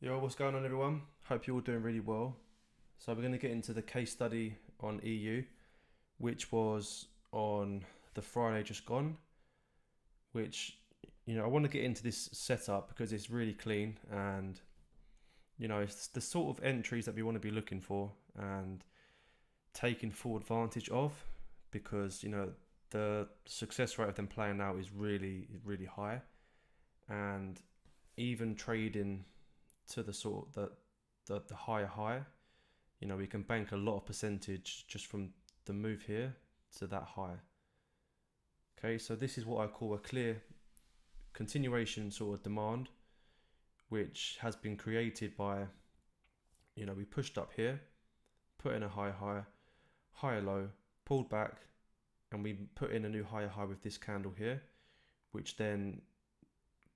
Yo, what's going on everyone? Hope you're all doing really well. So we're going to get into the case study on EU, which was on the Friday just gone, which, I want to get into this setup because it's really clean and, it's the sort of entries that we want to be looking for and taking full advantage of because, the success rate of them playing out is really, really high, and even trading to the sort of the higher high, we can bank a lot of percentage just from the move here to that high. Okay, so this is what I call a clear continuation sort of demand, which has been created by, we pushed up here, put in a high high, higher low, pulled back, and we put in a new higher high with this candle here, which then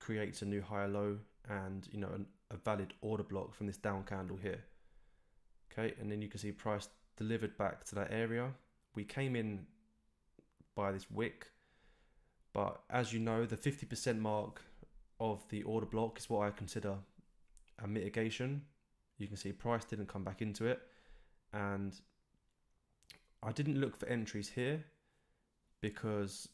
creates a new higher low and a valid order block from this down candle here. Okay, and then you can see price delivered back to that area. We came in by this wick, but as you know, the 50% mark of the order block is what I consider a mitigation. You can see price didn't come back into it, and I didn't look for entries here because,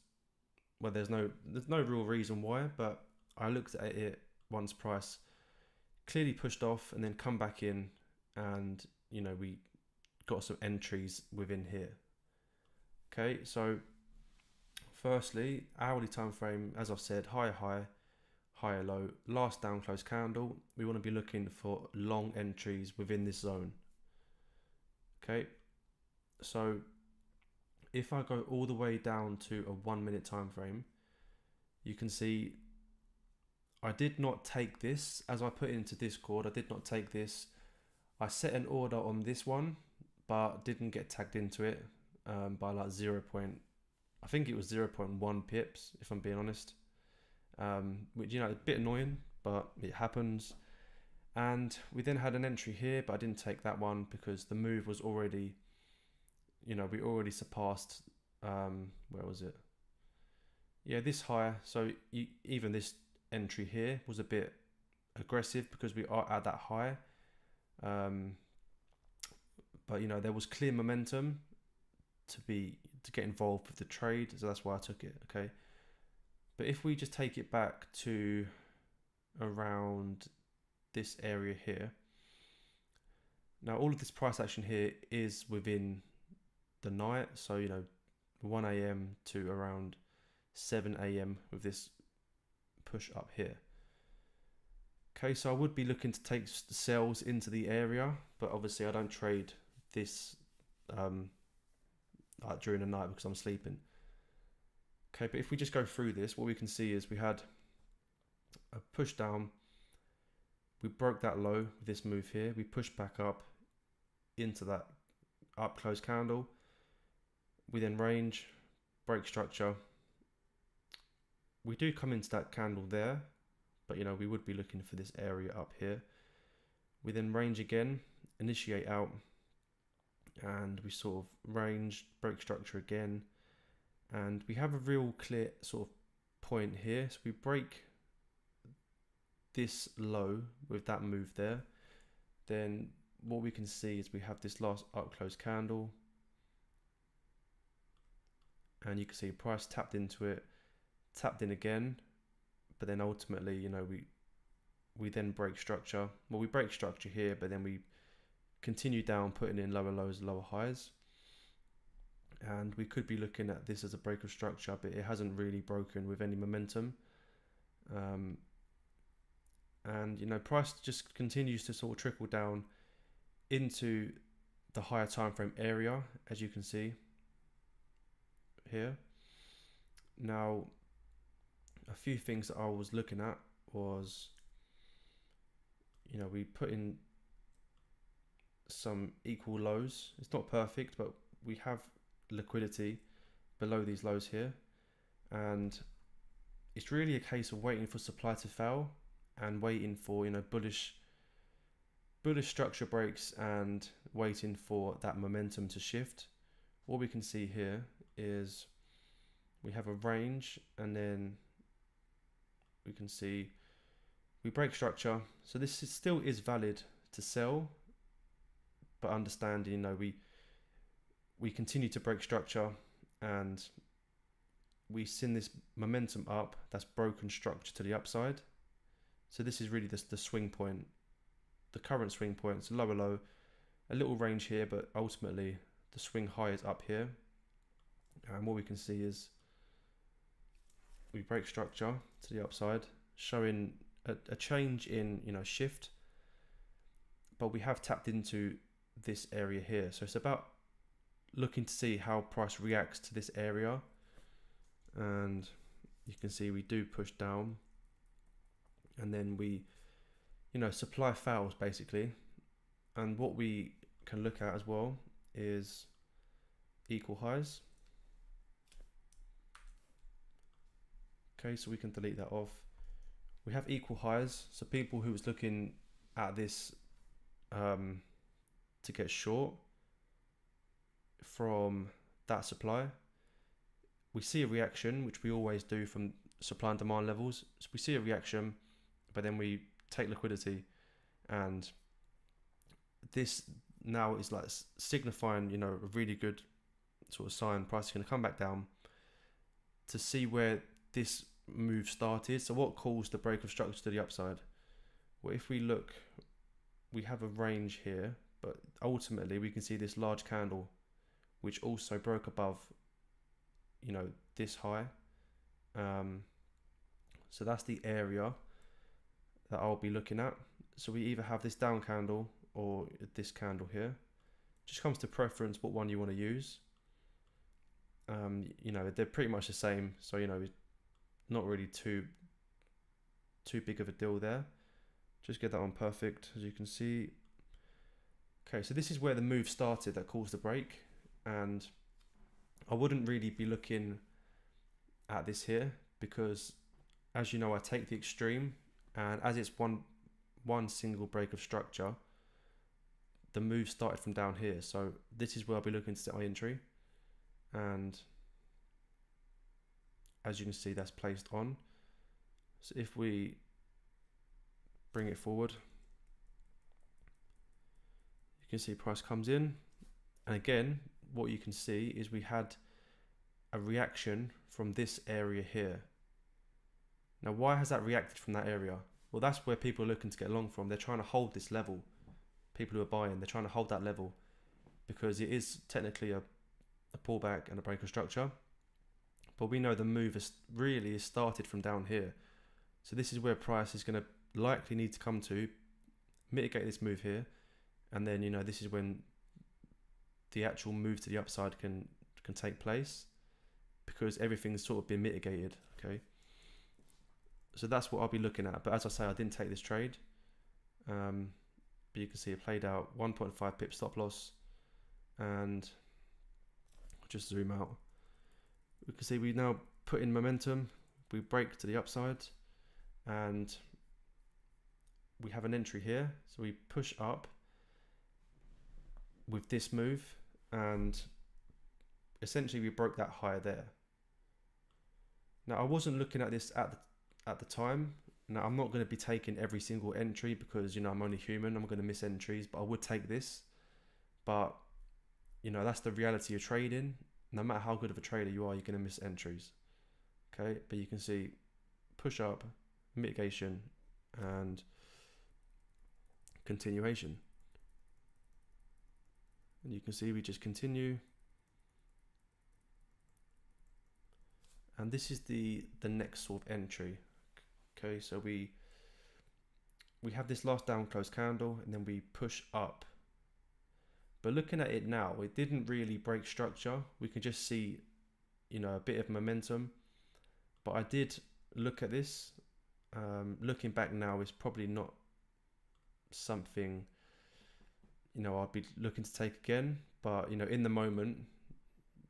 well, there's no real reason why, but I looked at it once price clearly pushed off and then come back in, and we got some entries within here. Okay, so firstly, hourly time frame, as I've said, higher high, higher low, last down close candle. We want to be looking for long entries within this zone. Okay, so if I go all the way down to a 1 minute time frame, you can see I did not take this, as I put into Discord, I did not take this. I set an order on this one, but didn't get tagged into it by like I think it was 0.1 pips, if I'm being honest. Which, a bit annoying, but it happens. And we then had an entry here, but I didn't take that one because the move was already, we already surpassed, where was it? Yeah, this high. So even this entry here was a bit aggressive because we are at that high, but there was clear momentum to get involved with the trade, so that's why I took it. Okay, but if we just take it back to around this area here, now all of this price action here is within the night, so 1 a.m. to around 7 a.m. with this push up here. Okay, so I would be looking to take sales into the area, but obviously I don't trade this like during the night because I'm sleeping. Okay, but if we just go through this, what we can see is we had a push down, we broke that low with this move here, we pushed back up into that up close candle, we then range, break structure. We do come into that candle there, but we would be looking for this area up here. We then range again, initiate out, and we sort of range, break structure again, and we have a real clear sort of point here. So we break this low with that move there. Then what we can see is we have this last up close candle, and you can see price tapped into it, tapped in again, but then ultimately we then break structure. Well, we break structure here, but then we continue down, putting in lower lows, lower highs, and we could be looking at this as a break of structure, but it hasn't really broken with any momentum, and price just continues to sort of trickle down into the higher time frame area, as you can see here. Now, a few things that I was looking at was, we put in some equal lows. It's not perfect, but we have liquidity below these lows here, and it's really a case of waiting for supply to fail and waiting for bullish structure breaks and waiting for that momentum to shift. What we can see here is we have a range, and then we can see we break structure. So this still is valid to sell, but understand, you know, we continue to break structure and we send this momentum up. That's broken structure to the upside. So this is really the swing point, the current swing point. It's lower low, a little range here, but ultimately the swing high is up here. And what we can see is we break structure to the upside, showing a change in, you know, shift, but we have tapped into this area here. So it's about looking to see how price reacts to this area, and you can see we do push down, and then we, you know, supply fails basically. And what we can look at as well is equal highs. Okay, so we can delete that off. We have equal highs, so people who was looking at this to get short from that supply, we see a reaction, which we always do from supply and demand levels. So we see a reaction, but then we take liquidity, and this now is like signifying, you know, a really good sort of sign. Price is going to come back down to see where this move started. So what caused the break of structure to the upside? Well, if we look, we have a range here, but ultimately we can see this large candle, which also broke above, you know, this high. So that's the area that I'll be looking at. So we either have this down candle or this candle here. Just comes to preference what one you want to use. You know, they're pretty much the same, so, you know, not really too big of a deal there. Just get that on perfect, as you can see. Okay, so this is where the move started that caused the break, and I wouldn't really be looking at this here, because as you know, I take the extreme, and as it's one single break of structure, the move started from down here. So this is where I'll be looking to set my entry, and as you can see, that's placed on. So if we bring it forward, you can see price comes in, and again, what you can see is we had a reaction from this area here. Now, why has that reacted from that area? Well, that's where people are looking to get long from. They're trying to hold this level. People who are buying, they're trying to hold that level, because it is technically a pullback and a break of structure. But we know the move is really started from down here. So this is where price is going to likely need to come to mitigate this move here. And then, you know, this is when the actual move to the upside can take place, because everything's sort of been mitigated. Okay. So that's what I'll be looking at. But as I say, I didn't take this trade. But you can see it played out 1.5 pip stop loss, and I'll just zoom out. We can see we now put in momentum, we break to the upside, and we have an entry here. So we push up with this move, and essentially we broke that high there. Now, I wasn't looking at this at the time. Now, I'm not going to be taking every single entry, because, you know, I'm only human. I'm going to miss entries, but I would take this. But, you know, that's the reality of trading. No matter how good of a trader you are, you're going to miss entries. Okay, but you can see push up, mitigation, and continuation. And you can see we just continue. And this is the next sort of entry. Okay, so we have this last down close candle, and then we push up. But looking at it now, it didn't really break structure. We can just see, you know, a bit of momentum. But I did look at this. Looking back now is probably not something, you know, I'll be looking to take again. But, you know, in the moment,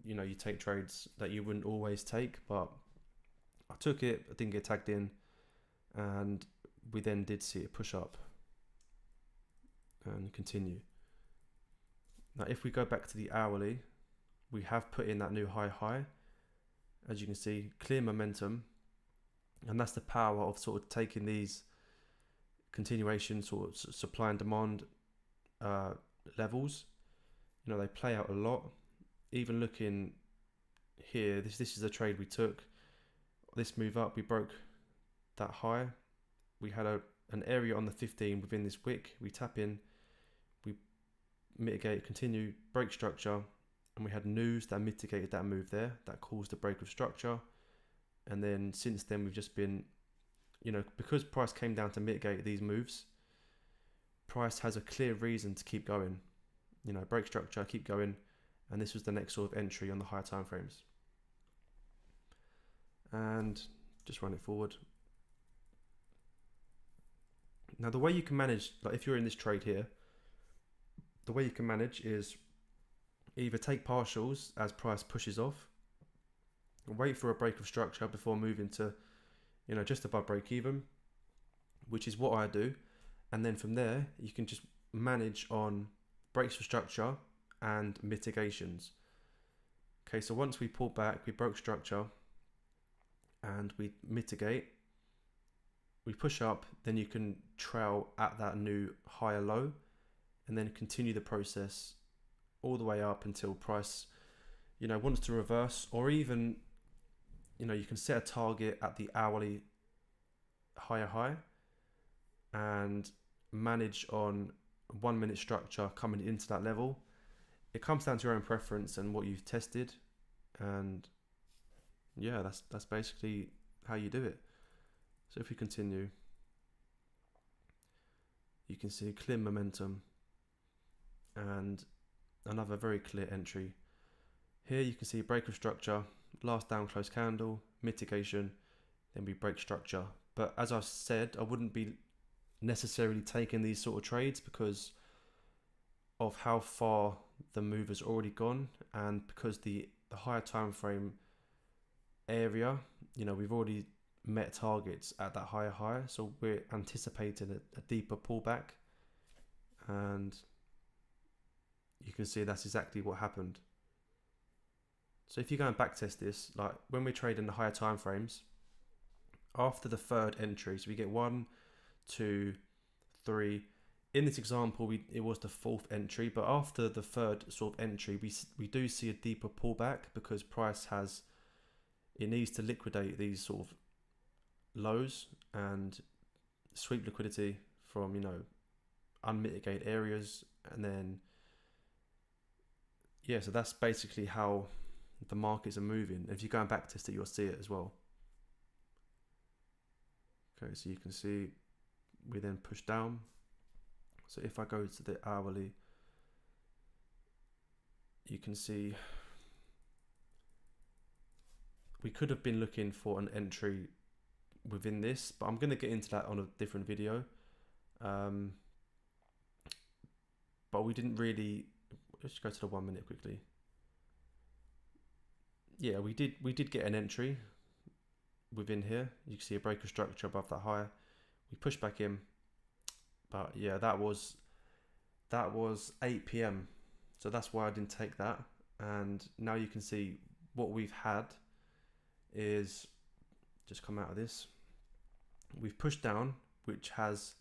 you know, you take trades that you wouldn't always take. But I took it, I didn't get tagged in, and we then did see it push up and continue. Now, if we go back to the hourly, we have put in that new high. As you can see, clear momentum. And that's the power of sort of taking these continuation sort of supply and demand levels. They play out a lot. Even looking here, this is a trade we took. This move up, we broke that high. We had an area on the 15 within this wick. We tap in, we mitigate, continue, break structure, and we had news that mitigated that move there, that caused the break of structure. And then since then, we've just been, because price came down to mitigate these moves, price has a clear reason to keep going. Break structure, keep going, and this was the next sort of entry on the higher time frames. And just run it forward. Now the way you can manage, like if you're in this trade here, the way you can manage is either take partials as price pushes off, wait for a break of structure before moving to, just above break even, which is what I do. And then from there, you can just manage on breaks of structure and mitigations. Okay, so once we pull back, we broke structure and we mitigate, we push up, then you can trail at that new higher low and then continue the process all the way up until price, wants to reverse, or even, you can set a target at the hourly higher high and manage on 1 minute structure coming into that level. It comes down to your own preference and what you've tested, and yeah, that's basically how you do it. So if we continue, you can see clear momentum and another very clear entry. Here you can see break of structure, last down close candle, mitigation, then we break structure. But as I've said, I wouldn't be necessarily taking these sort of trades because of how far the move has already gone, and because the higher time frame area, we've already met targets at that higher high, so we're anticipating a deeper pullback, and you can see that's exactly what happened. So if you go and back test this, like when we trade in the higher time frames, after the third entry, so we get 1, 2, 3. In this example, it was the fourth entry, but after the third sort of entry, we do see a deeper pullback because price it needs to liquidate these sort of lows and sweep liquidity from, unmitigated areas. And then, yeah, so that's basically how the markets are moving. If you go and back test it, you'll see it as well. Okay, so you can see we then push down. So if I go to the hourly, you can see we could have been looking for an entry within this, but I'm going to get into that on a different video. But we didn't really. Let's go to the 1 minute quickly. Yeah, we did get an entry within here. You can see a break of structure above that high. We push back in, but yeah, that was 8 p.m. So that's why I didn't take that. And now you can see what we've had is just come out of this. We've pushed down, which has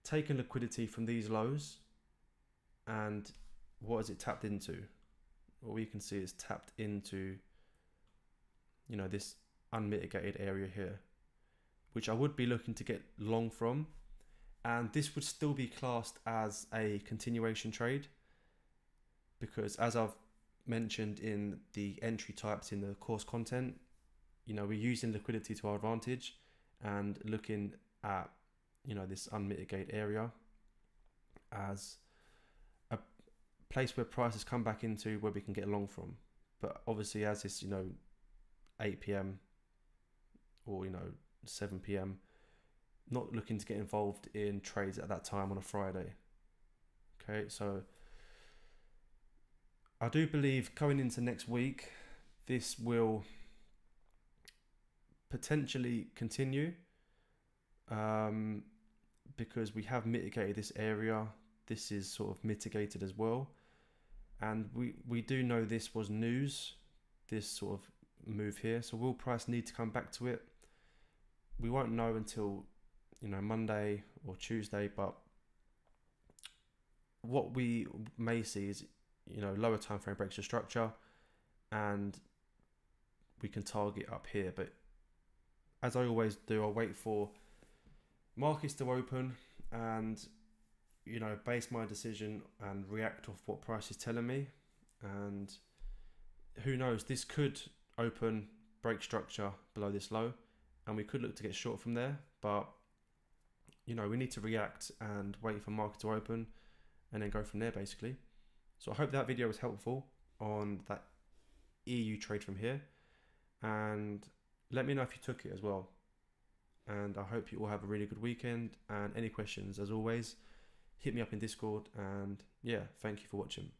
taken liquidity from these lows, and what has it tapped into? What we can see is tapped into, this unmitigated area here, which I would be looking to get long from, and this would still be classed as a continuation trade because, as I've mentioned in the entry types in the course content, we're using liquidity to our advantage and looking at, this unmitigated area as a place where prices come back into where we can get long from. But obviously, as it's 8 p.m. or 7 p.m, not looking to get involved in trades at that time on a Friday. Okay, so I do believe going into next week, this will potentially continue because we have mitigated this area. This is sort of mitigated as well, and we do know this was news, this sort of move here. So will price need to come back to it? We won't know until Monday or Tuesday, but what we may see is lower time frame breaks your structure, and we can target up here. But as I always do, I'll wait for markets to open and base my decision and react off what price is telling me. And who knows, this could open, break structure below this low, and we could look to get short from there. But we need to react and wait for market to open and then go from there, basically. So I hope that video was helpful on that EU trade from here, and let me know if you took it as well. And I hope you all have a really good weekend, and any questions, as always, hit me up in Discord. And yeah, thank you for watching.